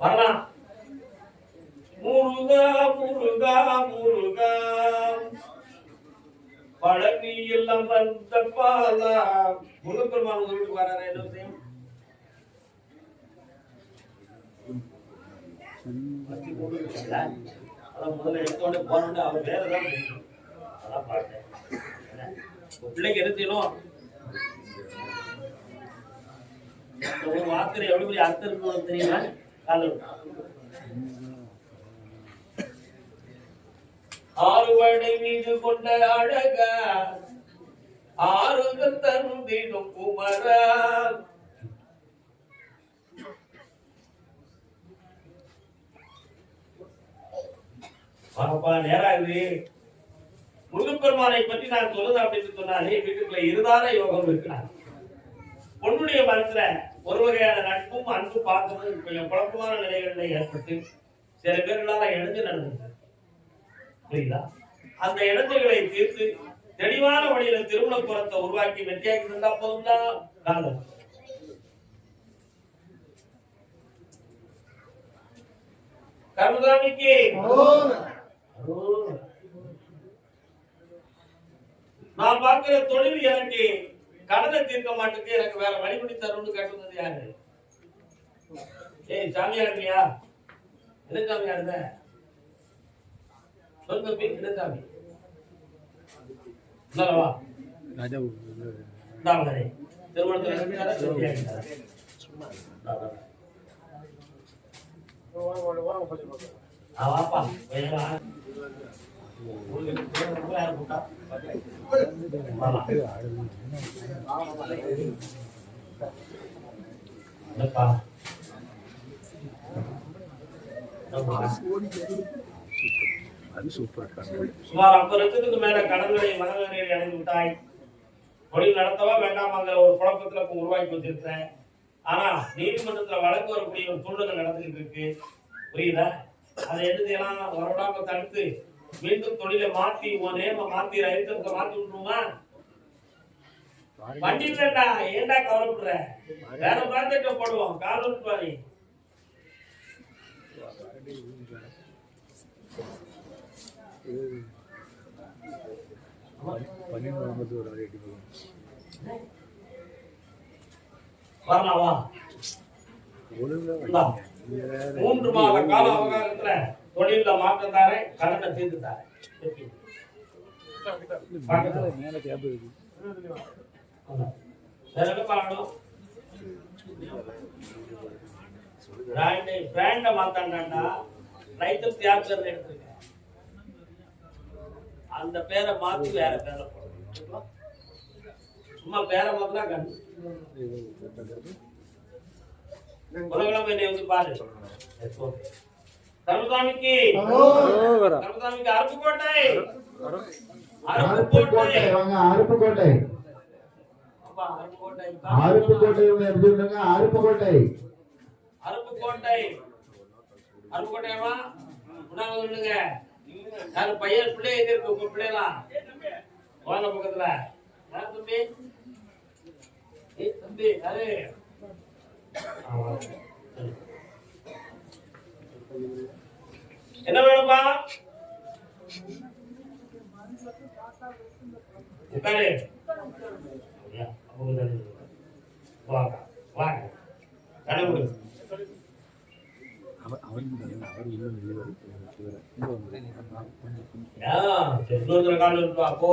வரலாம். முருகா முருகா முருகா பழனி எல்லாம் வந்த பாலா. முருகப்பெருமான் உங்க வீட்டுக்கு வராரு, என்ன விஷயம்? அதான் முதல்ல எடுத்தோடனே போனோடனே அவர் வேற ஏதாவது அதான் பார்த்தேன். பிள்ளைக்கு என்ன செய்யணும்? ஒரு வார்த்தை எவ்வளவு பெரிய அர்த்தம் இருக்கணும் தெரியுமா? ஆறுவடை மீது கொண்ட அழகா ஆறுதல் தருந்திடும் குமரா. பாப்பா நேராகுது. முருகப்பெருமானை பற்றி நான் சொல்லுது அப்படின்னு சொன்னாலே வீட்டுக்குள்ள இருதான யோகம் இருக்கிறார். பொண்ணுடைய மனசுல ஒரு வகையான நட்பும் அன்பு பார்க்கணும் கொஞ்சம் குழப்பமான நிலைகள்ல ஏற்பட்டு சில பேர்களால இணைஞ்சு நடந்தது. புரியுதா? அந்த இடைஞ்சல்களை தீர்த்து தெளிவான வழியில திருமண புறத்தை உருவாக்கி வெற்றியாக்கி இருந்தா போதும்தான் காலம். கர்மசாமிக்கு நான் பார்க்கிற தொழில் எனக்கு கடனை தீர்க்க மாட்டேங்குது, எனக்கு வேற வழிபடி தரும்னு கேட்டது யாரு? ஏய் சாமியார் இல்லையா? என்ன சாமியார் இருந்த? சொல்லுங்க, என்ன சாமி? நல்லவா தாமரை திருமணத்தில் சுமார் 50 லட்சத்துக்கு மேல கடன்களை மனநிலையில் அடைந்து விட்டாய். தொழில் நடத்தவா வேண்டாமாங்கிற ஒரு குழப்பத்துல உருவாக்கி வச்சிருக்கேன். ஆனா நீதிமன்றத்துல வழக்கு வரக்கூடிய ஒரு சூழ்நிலை நடந்துகிட்டு இருக்கு. புரியுதா? அதை என்ன செய்யலாம்? வரவிடாம தடுத்து மீண்டும் தொழிலை மாத்தி நேம மாத்தி ரைத்தத்தை மாத்தி விட்டுருமா? வண்டி இல்லடா, ஏன்டா கவலைப்படுற? வேற ப்ராஜெக்ட போடுவோம். காலம் பாரு. வரலாமா? 3 மாத கால அவகாசத்துல தொழில மாற்றம் தாரே, கடனை தீர்த்து தாரே. பிராண்ட மாத்தாண்டாண்டா ரைத்தர் தியாகர் எடுத்துக்க. அந்த பேரை மாத்தி வேற பேரை போடணும். சும்மா பேரை மாத்தினா கண்டு உலகம் என்னை வந்து பாரு. கருமசாமிக்கு அருப்புக்கோட்டை அருப்புக்கோட்டை வாங்க. அருப்புக்கோட்டை அருப்புக்கோட்டை அருப்புக்கோட்டை அருப்புக்கோட்டை அருப்புக்கோட்டையமா உணவு சொல்லுங்க. யாரு பையன் பிள்ளை எங்க இருக்கு? உங்க பிள்ளைலாம் வாங்க பக்கத்துல. யாரு தம்பி? தம்பி யாரு? என்ன வேணும்பா? உட்காரு. வாங்க வாங்க. கடவுள் காலம் இருக்கா? அப்போ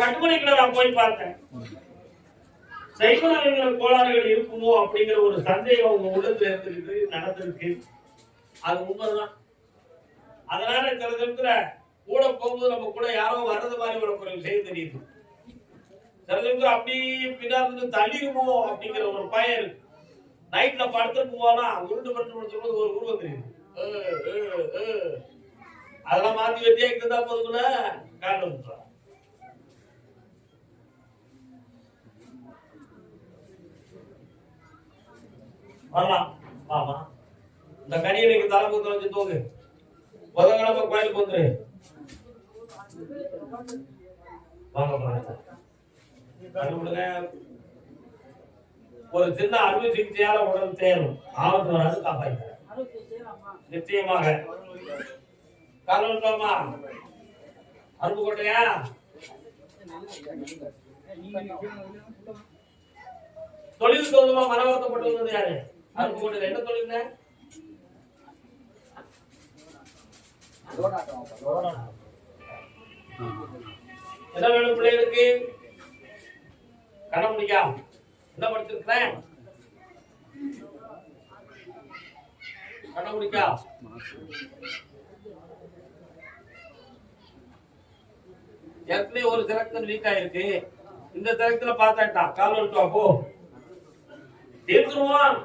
கட்டுமணிக்குள்ள நான் போய் பார்த்தேன். சைக்கோலஜிக்கல் கோளாறுகள் இருக்குமோ அப்படிங்கிற ஒரு சந்தேகம் உங்க உள்ளத்துல இருந்துருக்கு, நடந்திருக்கு. அது உண்மைதான். அதனால சில நேரத்துல கூட போகும்போது நம்ம கூட யாரோ வர்றது மாதிரி உனக்கு ஒரு விஷயம் தெரியுது. சில நேரத்துல அப்படி பின்னாடி தள்ளிடுமோ அப்படிங்கிற ஒரு பயம் இருக்கு. நைட்ல படுத்துக்கும் போதெல்லாம் உருண்டு பட்டு ஒரு உருவம் தெரியுது. அதெல்லாம் மாத்தி வெட்டியாக்கிட்டு இருந்தா போதும்ல காரணம். வரலாம். ஆமா, இந்த கனியனுக்கு தலை குத்து வச்சு தூங்கு. புதன்கிழமை கோயிலுக்கு வந்துரு. வாங்க பாருங்க. கண்டுபிடுங்க. ஒரு சின்ன அறுவை சிகிச்சையால உடல் தேரும், ஆபத்து வராது, காப்பாற்ற நிச்சயமாக. காலமா அருப்புக்கோட்டையா? தொழில் சம்பந்தமா மனவர்த்தப்பட்டு வந்தது யாரு? அருப்புக்கோட்டையில என்ன தொழில்? என்ன வேணும் பிள்ளைகளுக்கு? கடன் முடிக்கா? என்ன படிச்சிருக்கிறேன்? கடன் முடிக்கா? ஏற்கனவே ஒரு செலக்ஷன் வீக் ஆயிருக்கு. இந்த செலக்ஷன்ல பாஸ் ஆயிட்டான். கால் வந்துட்டு போ, தீர்த்துருவான்.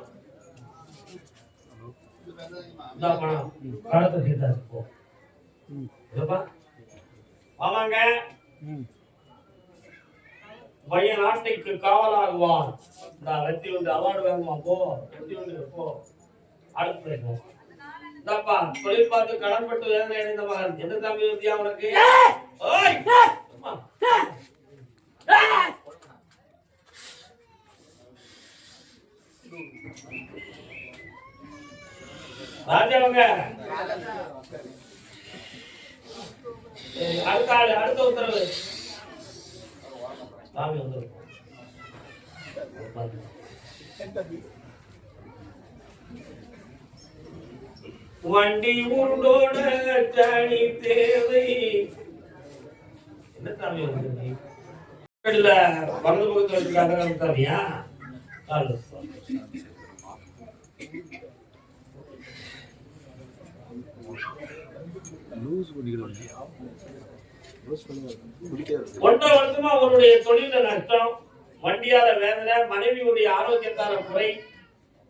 இந்த பணம் காலத்தை தீர்த்தாச்சு போ. ஆமாங்க, பையன் நாட்டைக்கு காவலாகுவான். வெற்றி வந்து அவார்டு வாங்குமா? போ, வெற்றி வந்து போ. அடுத்து இந்தப்பா தொழில் பார்த்து கடன் பட்டு வேதனை அடைந்த மகன். எந்த தம்பி வித்தியா உனக்கு? ராஜாவங்க அடுத்த ஆளு, அடுத்த உத்தரவு. சாமி வந்து வண்டி உண்டோட தனி தேவை. என்ன சாமி வந்து வலது பக்கத்தில் வச்சுக்காக சாமியா? ஒன்றரை வருஷமா அவருடைய தொழில நஷ்டம், வண்டியால வேதனை, மனைவியுடைய ஆரோக்கியத்தால குறை.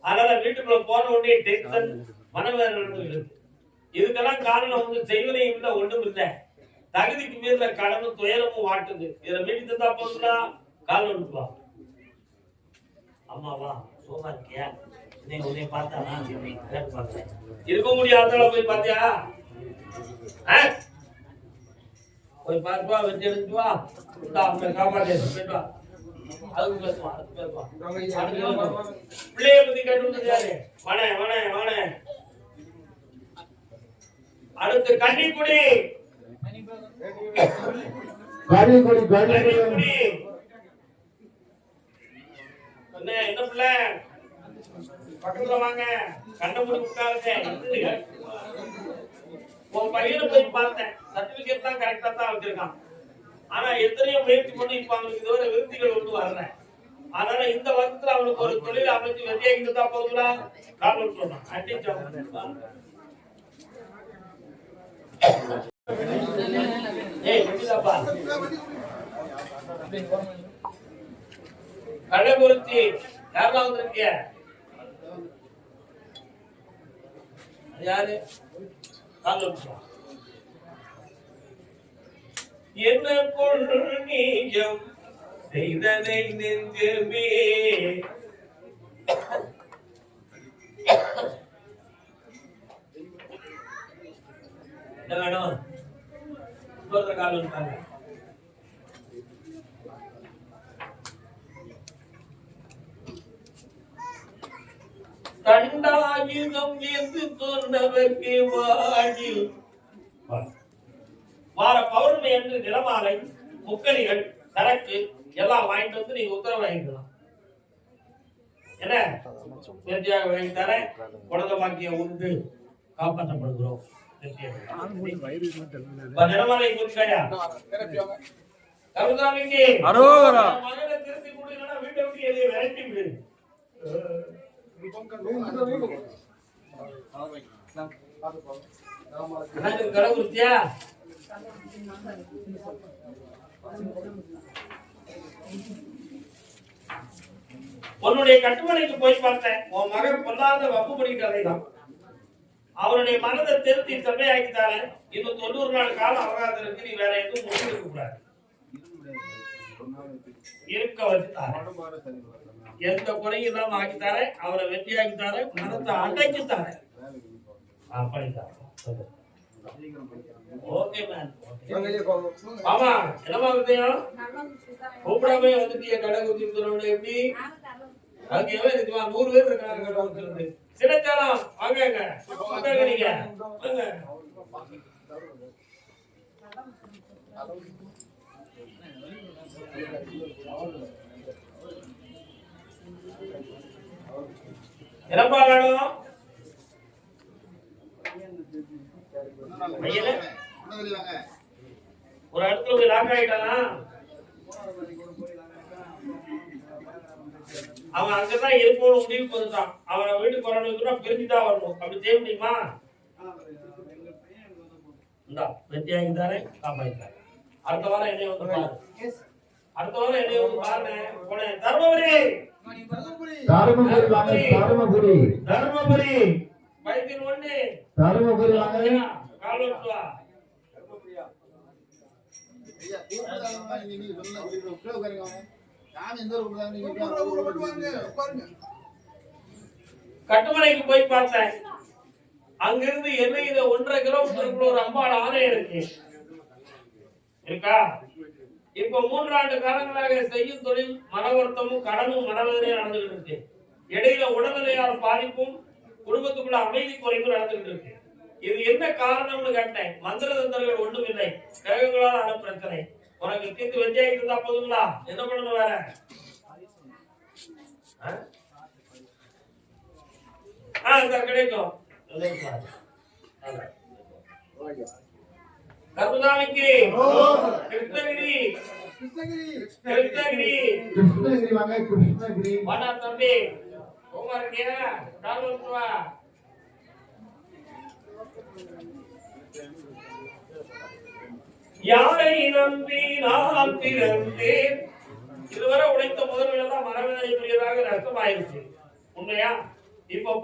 அதனால வீட்டுக்குள்ள போன உடனே டென்ஷன், மனவேதனை. இதுக்கெல்லாம் காரணம் வந்து செய்வனையும் இல்லை, ஒண்ணும் இல்லை. தகுதிக்கு மீறின கடனும் துயரமும் வாட்டுது. இதை மீறி தந்தா போதுனா கால் வந்துப்பா. அம்மாவா சோமா இருக்கியா? உன்னை பார்த்தா இருக்க முடியாத போய் பார்த்தியா? போய் பார்த்துவா, வெற்றி எடுத்து வா. காப்பாற்று வா. அதுக்கு பேசுவான், அதுக்கு பேசுவான். பிள்ளைய பத்தி கேட்டு யாரு? வன வன வன. அடுத்து கன்னிக்குடி. என்ன பிள்ளை? பக்கத்துல வாங்க, கண்ண மூடி உட்காருங்க. உன் பையனை போய் பார்த்தேன், சர்டிபிகேட் தான் கரெக்டா தான் வச்சிருக்கான். ஆனா எத்தனையோ முயற்சி பண்ணி இப்ப அவனுக்கு இதுவரை விருத்திகள் ஒன்று வரல. அதனால இந்த வருஷத்துல அவனுக்கு ஒரு தொழில் அமைச்சு வெற்றியாகிட்டு தான் போகுதுல. காரணம் சொன்னான் கள்ளக்குறிச்சி யாரெல்லாம் வந்திருக்கிய? யாரு? என்ன பொருள் நீயம் செய்தனை நெஞ்சமே. என்ன வேணும்? காலம் இருக்காங்க. கண்டாயுதம் என்று சொன்னவர்க்கு வாழில் வார பௌர்ணமி என்று நிலமாலை, முக்கணிகள், சரக்கு எல்லாம் வாங்கிட்டு வந்து நீங்க உத்தரவு வாங்கிக்கலாம். என்ன வெற்றியாக வாங்கி தர குழந்தை பாக்கியம் உண்டு, காப்பாற்றப்படுகிறோம். நிலமாலை குறிக்காயா? கருதாமிக்கு மகளை திருத்தி கொடுக்கலன்னா வீட்டை விட்டு எதையை விரட்டி விடு. கடவுத்தியா உன்னுடைய கட்டுமனைக்கு போய் பார்த்தேன். உன் மகன் பொல்லாத வப்பு பண்ணிக்கிட்டதை தான். அவனுடைய மனதை திருத்தி செம்மையாக்கித்தார. இன்னும் 90 நாள் காலம் அவகாசம் இருக்கு. நீ வேற எதுவும் முடிவு இருக்க கூடாது. இருக்க வச்சு தாரேன். எந்த குறையும் இல்லாம ஆக்கி தாரேன். அவரை வெற்றியாக்கி தாரேன். மனத்தை அடைச்சு தாரேன். பண்ணித்தாரேன். Okay ma'am. ஆமா என்னமா விஷயம்? கூப்பிடாம வந்துட்டு கடை குத்தி எப்படி அதுக்கு எவ்வளவு 100 பேர் இருக்காங்க கடை குத்துறது. சின்னச்சாலம் வாங்க நீங்க வாங்க. என்னப்பா வேணும்? ஒரு இடத்துல போய் லாக் ஆயிட்டானா? அவன் அங்கதான் இருக்கணும் முடிவுக்கு வந்துட்டான். அவனை வீட்டுக்கு வரணும் பிரிஞ்சுதான் வரணும். அப்படி செய்ய முடியுமா? இந்தா வெற்றியாகி தானே காப்பாயிட்டாரு. அடுத்த வாரம் என்னைய வந்து பாரு. அடுத்த வாரம் என்னைய வந்து பாருங்க. போனேன் தர்மபுரி வயதில் ஒண்ணு தர்மபுரி கால் வச்சுவா. கட்டுமலைக்கு போய் பார்த்தேன். அங்கிருந்து எல்லையில 1.5 கிலோமீட்டருக்குள்ள ஒரு அம்பாள் ஆலயம் இருக்கா. இப்ப 3 ஆண்டு காலங்களாக செய்யும் தொழில் மன வருத்தமும் கடனும் மனவேதனையும் நடந்துகிட்டு இருக்கு. இடையில உடல்நிலையால பாதிப்பும் குடும்பத்துக்குள்ள அமைதி குறைவும் நடந்துகிட்டு இருக்கு. இது என்ன காரணம்னு கேட்டேன். மந்திர தந்திரங்கள் ஒண்ணும் இல்லை, கிரகங்களால் ஆன பிரச்சனை. உனக்கு தீர்த்து வெற்றியாகிட்டு இருந்தா போதுங்களா? என்ன பண்ணணும் வேற? கிடைக்கும். கருணாநிதிக்கு கிருஷ்ணகிரி வாங்க. கிருஷ்ணகிரி வாடா தம்பி. ஓமாரியா கால் வந்து வா. யாரை நம்பி நான் பிறந்தேன். இதுவரை உழைத்த முதல்களெல்லாம் மனவேதனைக்குரியதாக நஷ்டமாயிருச்சு. உண்மையா? இப்ப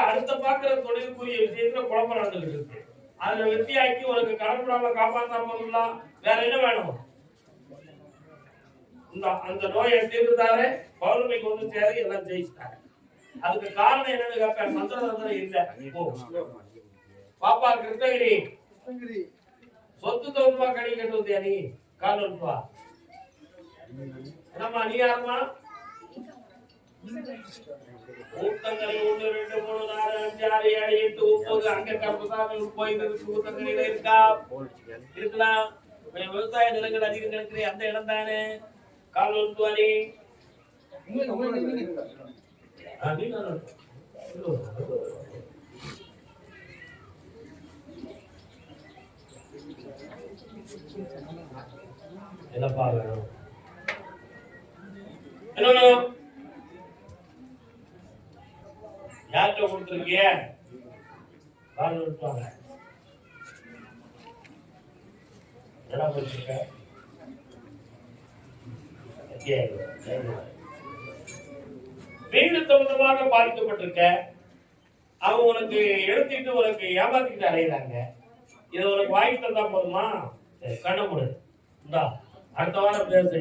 அடுத்த பாக்குற தொழிலுக்குரிய விஷயத்துல குழப்பம் நடந்துகிட்டு இருக்கு. அதுல வெற்றியாக்கி உனக்கு கடன்படாம காப்பாற்றாம வேற என்ன வேணும்? அந்த நோயை தீர்த்துட்டாரு. பௌர்ணமிக்கு வந்து சேர எல்லாம் ஜெயிச்சுட்டாரு. அதுக்கு காரணம் என்னன்னு கேட்பேன். மந்திர தந்திரம் இல்ல. பாப்பா கிருஷ்ணகிரி சொத்து தொகுப்பா கடி கட்டுவதியா நீ? கால் வா. என்னம்மா நீ யாருமா? ஊத்தங்கரை 1 2 3 4 5 6 7 8 9 அங்க கருப்பசாமி கோயில் ஊத்தங்கரையில இருக்கா? இருக்கலாம். விவசாய நிலங்கள் அதிகம் கிடைக்கிற அந்த இடம் தானே. கால் வரி என்னப்பா வேணும்? என்ன யார்கிட்ட கொடுத்துருக்கிய? கால் விட்டுவாங்க. என்ன பண்ணிருக்க? வீடு சம்பந்தமாக பாதிக்கப்பட்டிருக்க. அவங்க உனக்கு எடுத்துட்டு உனக்கு ஏமாத்திட்டு அடையிறாங்க. இதை உனக்கு வாங்கி தந்தா போதுமா? கண்ண முடு. இந்தா அடுத்த வாரம் பேசு,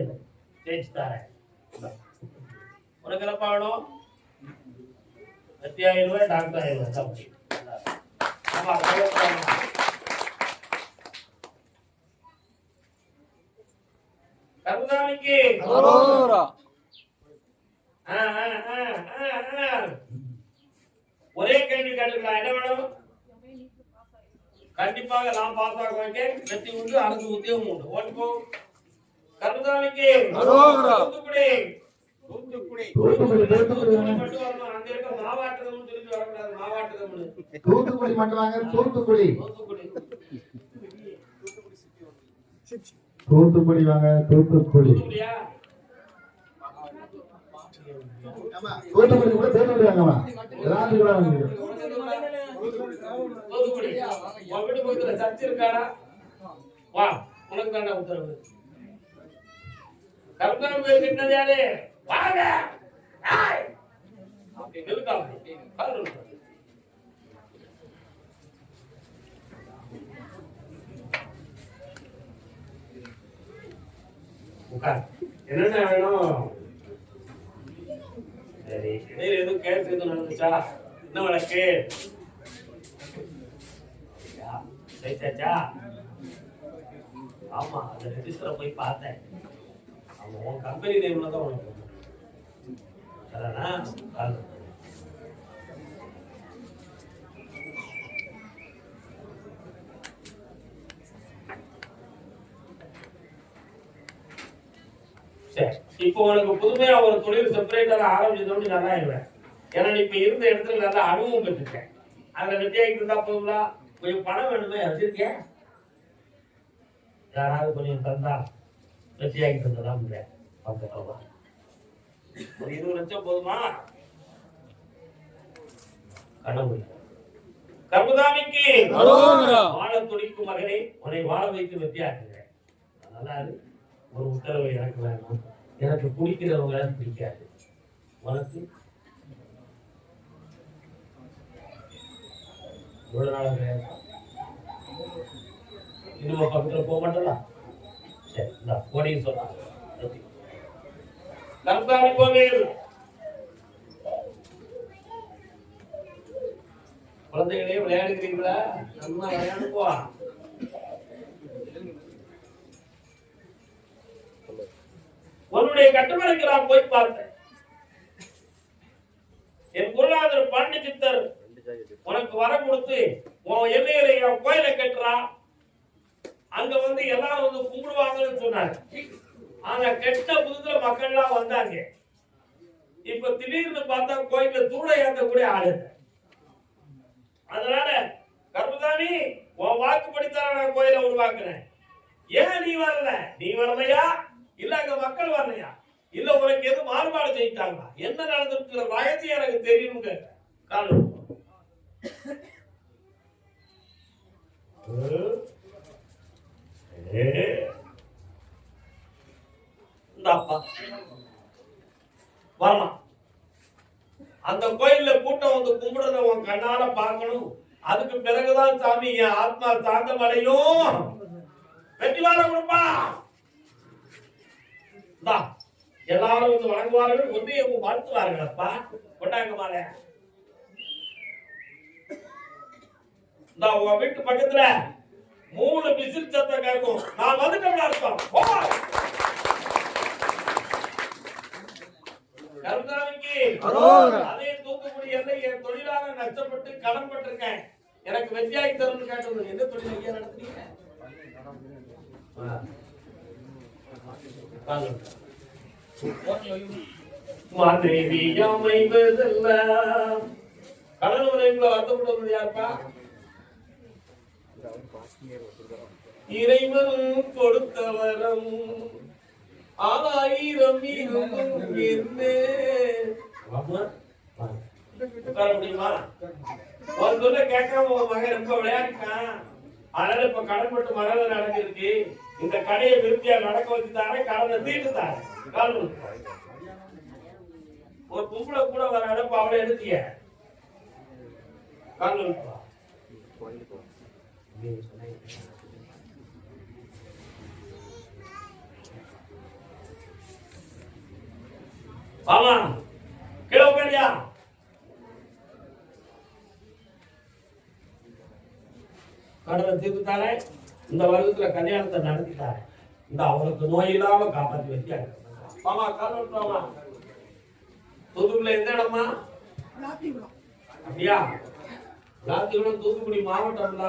ஜெயிச்சு தரேன். உனக்கு என்னப்பா வேணும்? 50,000 ரூபாய் டாக்டர் 1000 கருணாநிதிக்கு ஒரே கேள்வி கேட்டுக்கலாம். என்ன வேணும்? கண்டிப்பாக நான் பாஸ் ஆக வைக்கேன். வெற்றி உண்டு, அரசு உத்தியோகம் உண்டு. ஓட்டுப்போ. கருணாநிதிக்கு தூத்துக்குடி அங்க இருக்க மாவாட்டதம் திரும்பி வரக்கூடாது. மாவாட்டதம் தூத்துக்குடி மட்டும் வாங்க. தூத்துக்குடி வாங்க. தூத்துக்குடி கூட சேர்த்து வாங்கம்மா. எல்லாரும் கூட வாங்க. தூத்துக்குடி வீட்டு பக்கத்துல சர்ச் இருக்காடா? வா, உனக்கு தாண்டா உத்தரவு. கற்பனை போயிருக்கின்றது யாரு? வாங்க. உட்கார். என்னென்ன வேணும்? சரி, இடையில எதுவும் கேஸ் எதுவும் நடந்துச்சா? என்ன வழக்கு? ஜெயிச்சாச்சா? ஆமா, அந்த ரெஜிஸ்டரை போய் பார்த்தேன். ஆமா, உன் கம்பெனி நேம்ல தான் உனக்கு அதானா? சரி, இப்போ உனக்கு புதுமையா ஒரு தொழில் செப்பரேட்டா ஆரம்பிச்சதோடு நல்லா ஆயிடுவேன். ஏன்னா நீ இப்ப இருந்த இடத்துல நல்லா அனுபவம் பெற்றுட்டேன். அதுல வெற்றியாகிட்டு இருந்தா போதுங்களா? கொஞ்சம் பணம் வேணுமே, வச்சிருக்கேன். யாராவது கொஞ்சம் தந்தா வெற்றியாகிட்டு இருந்ததா முடியாது. ஒரு 20 லட்சம் போதுமா? கடவுள் கர்மதாமிக்கு வாழ துடிக்கும் மகனே, உன்னை வாழ வைத்து வெற்றியாக்குகிறேன். அதனால ஒரு உத்தரவு எனக்கு வேணும். எனக்கு பிடிக்கிறவங்க பிடிக்காது. உனக்கு ஒரு நாள் இன்னும் பக்கத்துல போக மாட்டா? சரி, இந்த போடின்னு சொன்னா கர்மதாமி கோவில் குழந்தைகளே விளையாடுகிறீங்களா? நல்லா விளையாடுப்பா. உன்னுடைய கட்டுமனைக்கு நான் போய் பார்த்தேன். என் குருநாதர் பாண்டி சித்தர் உனக்கு வர கொடுத்து உன் எல்லையில என் கோயிலை கட்டுறா, அங்க வந்து எல்லாரும் வந்து கும்பிடுவாங்கன்னு சொன்னாங்க. ஆனா கெட்ட புதுசுல மக்கள்லாம் வந்தாங்க. இப்ப திடீர்னு பார்த்தா கோயில தூட ஏற்றக்கூடிய ஆளு. அதனால கர்மதாமி, உன் வாக்குப்படித்தான் நான் கோயிலை உருவாக்குறேன். ஏன் நீ வரல? நீ வரலையா? இல்ல அங்க மக்கள் வரலையா? இல்ல உனக்கு எது மாறுபாடு செய்யிட்டாங்களா? என்ன நடந்திருக்கிற ரகசியம் எனக்கு தெரியும். காரணம் வரலாம். அந்த கோயில்ல கூட்டம் வந்து கும்பிடுறத உன் கண்ணால பார்க்கணும். அதுக்கு பிறகுதான் சாமி என் ஆத்மா சாந்தம் அடையும். வெற்றி வாழ கொடுப்பா. எல்லாரும் வந்து வணங்குவார்கள், ஒன்றைய வாழ்த்துவார்கள். அப்பா கொண்டாங்க மாலை. உன் வீட்டு பக்கத்துல 3 விசில் சத்தம் கேட்கும். நான் வந்துட்டோம்னா அர்த்தம். கர்மதாமிக்கு அதே தூத்துக்குடி எல்லை என் தொழிலாக நஷ்டப்பட்டு கடன் பட்டிருக்கேன். எனக்கு வெற்றியாகி தரும்னு கேட்டது. எந்த தொழில் ஐயா நடத்துறீங்க? கடல் உரைகளை வருத்தப்படுவது யாருப்பா? இறைவன் கொடுத்த வரம் 1000 உட்கார முடியுமா? ஒரு சொல்ல கேட்காம உன் மகன் ரொம்ப விளையாடிட்டான். அதனால இப்ப கடன்பட்டு மகன நடந்திருக்கு. இந்த கடையை விருத்தியா நடக்க வச்சுட்டாரே, கடனை தீட்டுத்தாரு. ஒரு கும்பல கூட வர அனுப்ப அவளை எடுத்திய ஆமா கீழே உட்காரியா? கடனை தீர்த்துட்டாரே, இந்த வருடத்துல கல்யாணத்தை நடத்திட்டாரு. இந்த அவருக்கு நோய் இல்லாம காப்பாற்றி வச்சாங்க. ஆமா காரணமா தூத்துக்குடியில எந்த இடமா? அப்படியா? லாத்திகுளம் தூத்துக்குடி மாவட்டம்ல.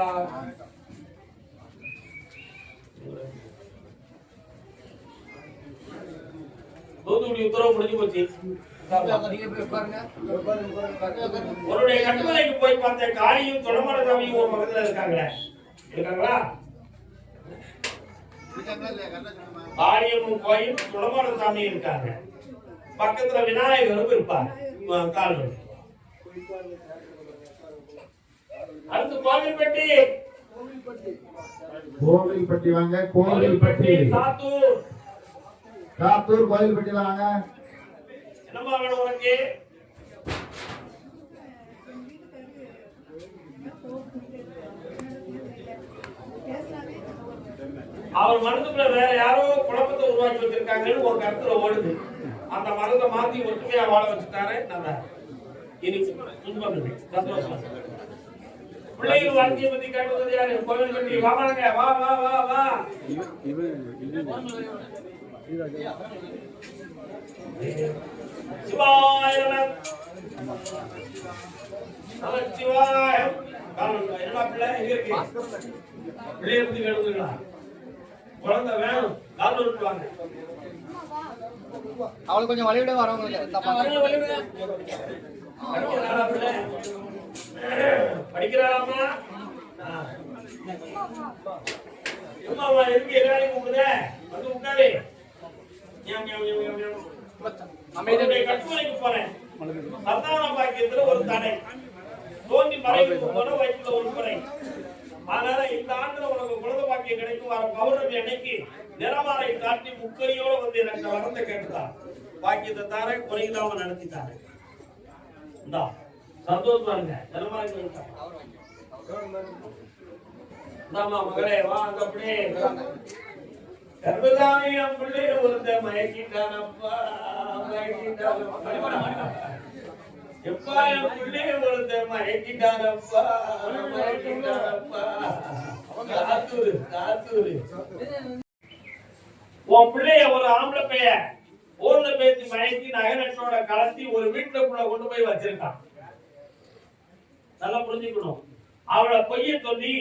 தூத்துக்குடி உத்தரவு முடிஞ்சு போச்சு. உன்னுடைய கட்டுமலைக்கு போய் பார்த்த காளியும் தொடமரசாமியும் ஒரு பக்கத்துல இருக்காங்களே, இருக்காங்களா? காளியம்மன் கோயில் தொடமரசாமி இருக்காங்க. பக்கத்துல விநாயகரும் இருப்பாங்க. அடுத்து கோவில்பட்டி. கோவில்பட்டி வாங்க. கோவில்பட்டி சாத்தூர். சாத்தூர் கோவில்பட்டி வாங்க. என்னமா வேணும் உனக்கு? அவர் மனதுக்குள்ள வேற யாரோ குழப்பத்தை உருவாக்கி வச்சிருக்காங்கன்னு ஒரு கருத்துல ஓடுது. அந்த மனதை மாத்தி ஒற்றுமையா வாழ வச்சுட்டாரு. நல்லா இனி துன்பம் இல்லை, சந்தோஷம். பிள்ளைகள் வாழ்க்கையை பத்தி கேட்டது யாரு? கோவில் பத்தி வாங்க, வா வா வா வா. சிவாய நமச்சிவாய. என்ன பிள்ளை எங்க இருக்கு? பிள்ளைய பத்தி கேட்டுங்களா? குழந்தை வேணும், கால் விட்டுவாங்க. அவளுக்கு கொஞ்சம் வழிவிட வரவங்க படிக்கிறாராமா? அம்மாவா இருக்கு எல்லாரையும் கூப்பிடுத வந்து உட்காரு. கட்டுமலைக்கு போறேன். சந்தான பாக்கியத்துல ஒரு தடை தோண்டி மறைவுக்கு போன வயிற்றுல ஒரு குறை. அதனால இந்த ஆண்டுல உனக்கு குழந்தை பாக்கியம் கிடைக்கும். வர பௌர்ணமி அன்னைக்கு நிறமாலை காட்டி முக்கரியோட வந்து எனக்கு வரந்த கேட்டுதான் பாக்கியத்தை தார குறையில்லாம நடத்திட்டாரு. இந்தா சந்தோஷமா இருங்க. நிறமாலை இந்தாமா மகளே வா. அங்க அப்படியே கர்ப்பதாமியம் பிள்ளைய ஒருத்த மயக்கிட்டானப்பா, மயக்கிட்டானப்பா. எப்பா என் பிள்ளைய ஒருத்த மயக்கிட்டானப்பா, மயக்கிட்டானப்பா. காத்தூரு காத்தூரு. உன் பிள்ளைய ஒரு ஆம்பளை பைய ஊர்ல பேசி மயக்கி நகரத்தோட கலத்தி ஒரு வீட்டுக்குள்ள கொண்டு போய் வச்சிருக்கான். நல்லா புரிஞ்சுக்கணும். அவளை பொய்ய சொல்லி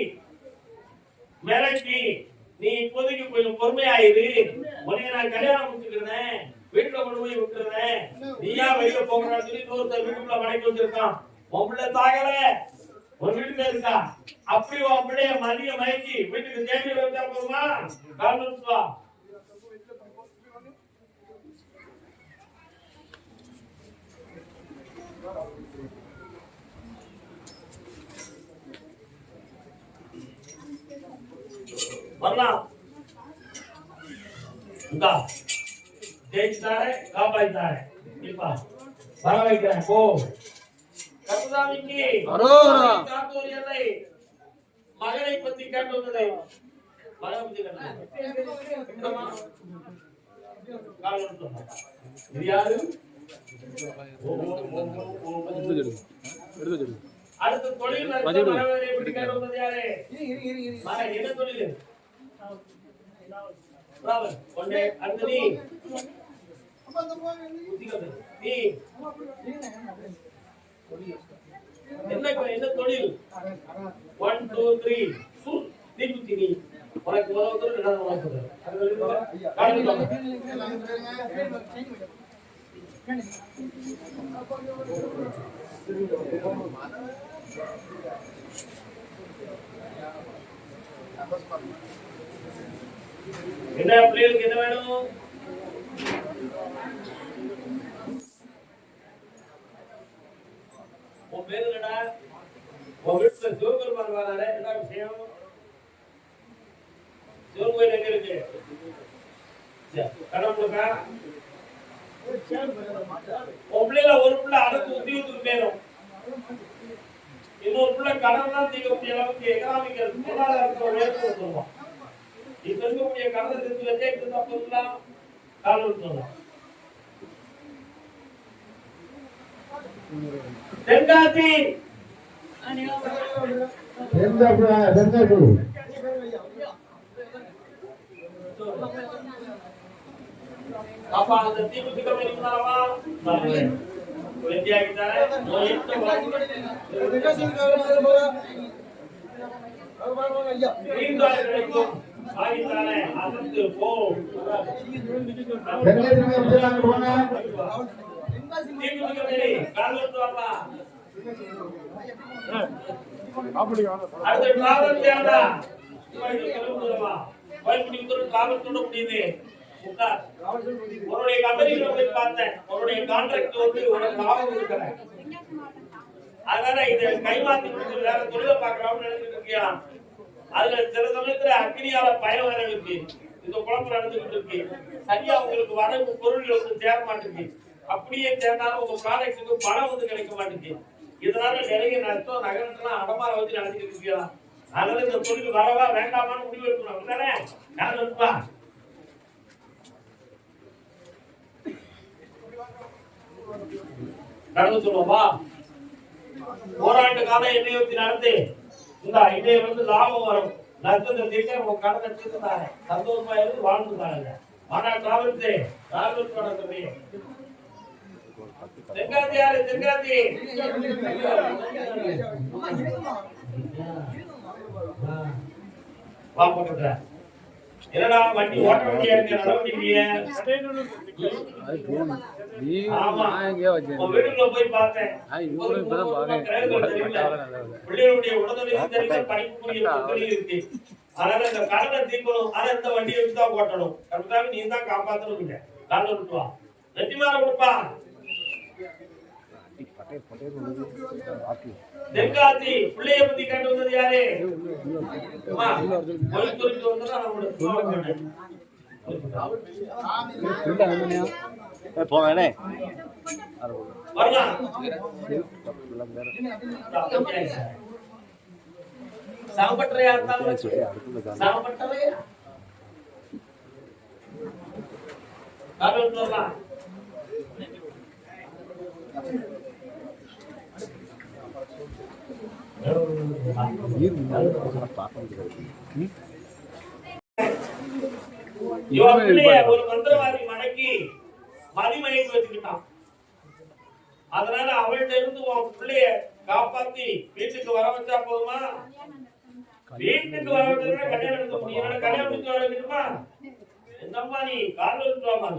மிரட்டி நீ இப்போதைக்கு கொஞ்சம் பொறுமையாயிரு, உன்னை நான் கல்யாணம் முடிச்சுக்கிறேன், வீட்டுல கொண்டு போய் விட்டுறேன், நீயா வெளியே போகணும்னு சொல்லி ஒருத்தர் வீட்டுக்குள்ள மடக்கி வச்சிருக்கான். உன் பிள்ளை தாகல ஒரு வீட்டுல இருக்கா. அப்படி உன் பிள்ளைய மதிய மயக்கி வீட்டுக்கு தேடி வச்சா போதுமா? காரணம் வரலாம். ஜெயிச்சுட்டாரு, காப்பாற்றிட்டாரு. இப்ப வர வைக்கிறேன். போ கருதாமிக்கு காத்தூர் எல்லை மகனை பத்தி கேட்டு வந்தது. மகனை பத்தி கேட்டு யாரு? அடுத்த தொழில் பத்தி கேட்டு வந்தது யாரு? என்ன தொழில்? அடுத்து நீ என்ன தொழில்? 1 2 3 நீ குத்தி நீ உனக்கு முதல் என்ன பிள்ளைகளுக்கு என்ன வேணும்? உன் பேரு என்னடா? உன் வீட்டுல சிவபெருமான் வராரு. என்ன விஷயம்? சிவன் கோயில் எங்க இருக்கு? கடவுளுக்கா? உன் பிள்ளைல ஒரு பிள்ளை அடுத்து உத்தியோகத்துக்கு போயிடும். இன்னொரு பிள்ளை கடவுள்லாம் தீர்க்கக்கூடிய அளவுக்கு எக்கனாமிக்கல் பொருளாதாரத்தை உயர்த்து சொல்லுவான். இப்ப இருக்கக்கூடிய கடந்த திருச்சியில தேய்த்து தப்புலாம் காலம் சொல்லலாம். தென்காசி அப்பா அந்த தீவுக்கு கம்மி இருந்தாவா வெற்றியாகிட்டாரே. ஆகிட்டானே அசத்து போ. உன்னுடைய கம்பெனியில போய் பார்த்தேன். உன்னுடைய கான்ட்ராக்ட் வந்து உனக்கு லாபம் இருக்கிறேன். அதனால இதை கைமாத்தி வேற தொழிலை பார்க்கலாம்னு நினைச்சிட்டு இருக்கியா? அதுல சில சமயத்துல அக்னியால பயம் வர இருக்கு. இந்த குழப்பம் நடந்துகிட்டு இருக்கு. சரியா உங்களுக்கு வர பொருள் வந்து சேர மாட்டேங்குது. அப்படியே சேர்ந்தாலும் உங்க ப்ராடக்ட்ஸுக்கு பணம் வந்து கிடைக்க மாட்டேங்குது. இதனால நிறைய நஷ்டம் நகரத்தெல்லாம் அடமாற வச்சு நடந்துட்டு இருக்கியா? அதனால இந்த தொழில் வரவா வேண்டாமான்னு முடிவு எடுக்கணும் அப்படிதானே? யார் இருப்பா? நடந்து சொல்லுவோமா? ஓராண்டு காலம் எண்ணெய் ஊற்றி நடந்து இந்த இதே லாபம் வரும், நஷ்டத்தை தீர்க்க உங்க கடனை தீர்த்துட்டாங்க, சந்தோஷமா இருந்து வாழ்ந்துட்டாங்க. ஆனா காவல்து நடந்தது தென்காசி யாரு? தென்காசி பாப்பா என்னடா வண்டி ஓட்ட வண்டியா இருக்க நடவடிக்கைய? ஆமா, வீட்டுக்குள்ள போய் பார்த்தேன். பிள்ளைகளுடைய உடனடியும் தெரிவித்த படிப்புக்குரிய இருக்கு. அதனால இந்த கடனை தீர்க்கணும். ஆனா இந்த வண்டியை வச்சுதான் ஓட்டணும். கரெக்டாக நீ தான் காப்பாற்றணும். இல்ல கால விட்டுவா, வெற்றிமாற கொடுப்பா. தென்காசி பிள்ளைய பத்தி கண்டு வந்தது யாரு? கோயம்புத்தூருக்கு வந்தா போவேனே வரலாம். சாம்பட்டறையா இருந்தாலும் சாம்பட்டறையா வரலாம். ஒரு மந்திரவாதி மடக்கி மதிமயக்கு வச்சுக்கிட்டான். அதனால அவள்கிட்ட இருந்து உன் பிள்ளைய காப்பாத்தி வீட்டுக்கு வர வச்சா போதுமா? வீட்டுக்கு வர வச்சா கல்யாணம் எடுக்க முடியும். கல்யாணம் எடுத்து வர வைக்கணுமா? என்னம்மா நீ காலில் எடுத்துவாமா?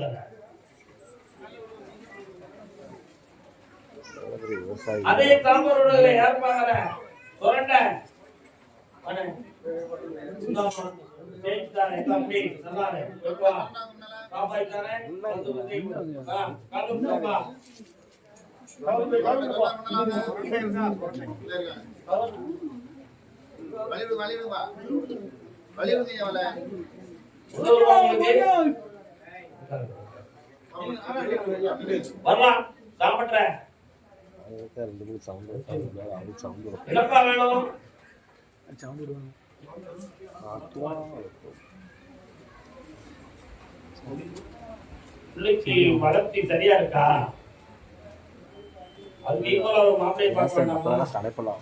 அதே தாம்பரோட ஏற்பாங்க சொரண்ட தம்பி நல்லா காப்பாத்தானே வரலாம். சாப்பிட்ற என்னப்பா வேணும்? பிள்ளைக்கு வளர்ச்சி சரியா இருக்கா? அது ஈக்குவலா ஒரு மாப்பிளையை பார்க்கலாம்.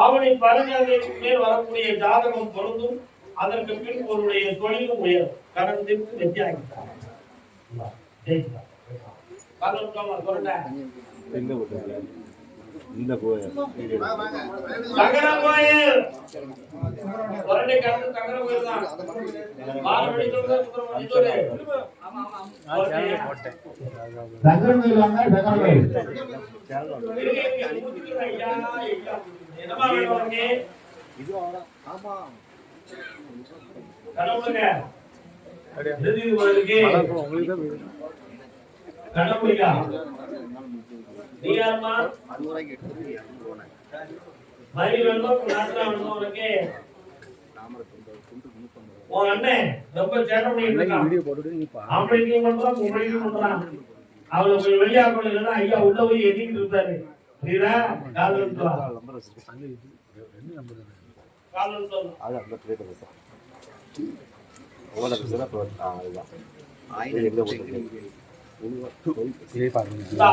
ஆவணி 15 மேல் வரக்கூடிய ஜாதகம் பொருந்தும். அதற்கு பின் உங்களுடைய தொழிலும் உயரும். கடனுக்கு வெற்றியாகிட்டார். சங்கர கோயில் ஒரே கடந்து சங்கர கோயில் தான். மாரவடி சொல்ற சங்கர கோயில் வாங்க. சங்கர கோயில் என்னமா வேணும் உனக்கு? ஆமா கடவுளுங்க எழுதி உங்களுக்கு கடவுளியா நீ யாருமா? மணி வேணும், நாட்டா வேணும் உனக்கு? உன் அண்ணன் ரொம்ப சேட்டை பண்ணிட்டு இருக்கான். ஆம்பளைக்கும் பண்றான், பொம்பளைக்கும் பண்றான். அவளை போய் வெளியா பண்ணலன்னா ஐயா உள்ள போய் எதிர்த்து இருப்பாரு. புரியுதா? கால் வந்துவா கால் வந்து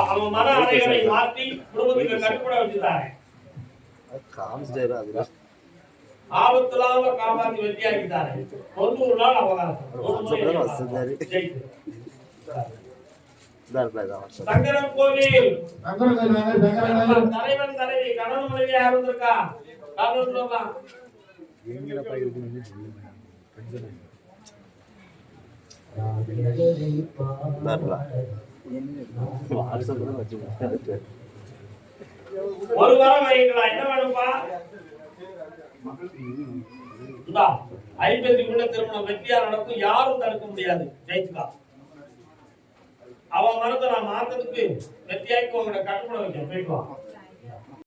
அவன் மன அறைகளை மாற்றி குடும்பத்துக்கு கட்டுப்பட வச்சுட்டாங்க. ஆபத்தில்லாம காப்பாற்றி வெற்றியாக்கிட்டாரு. 90 நாள் அவகாசம். சங்கரன் கோவில் தலைவன் தலைவி கணவன் மனைவி யார் வந்திருக்கா? காரணம் சொல்லலாம். ஒரு வாரம் வைக்கலாம். என்ன வேணும்பா? 50 திருமணம் வெற்றியா நடக்கும். யாரும் தடுக்க முடியாது. ஜெயிச்சுக்கா. அவன் மனத்தை நான் மாத்ததுக்கு வெற்றியாக்கி உங்களை கட்டுப்பட வைக்க போயிட்டு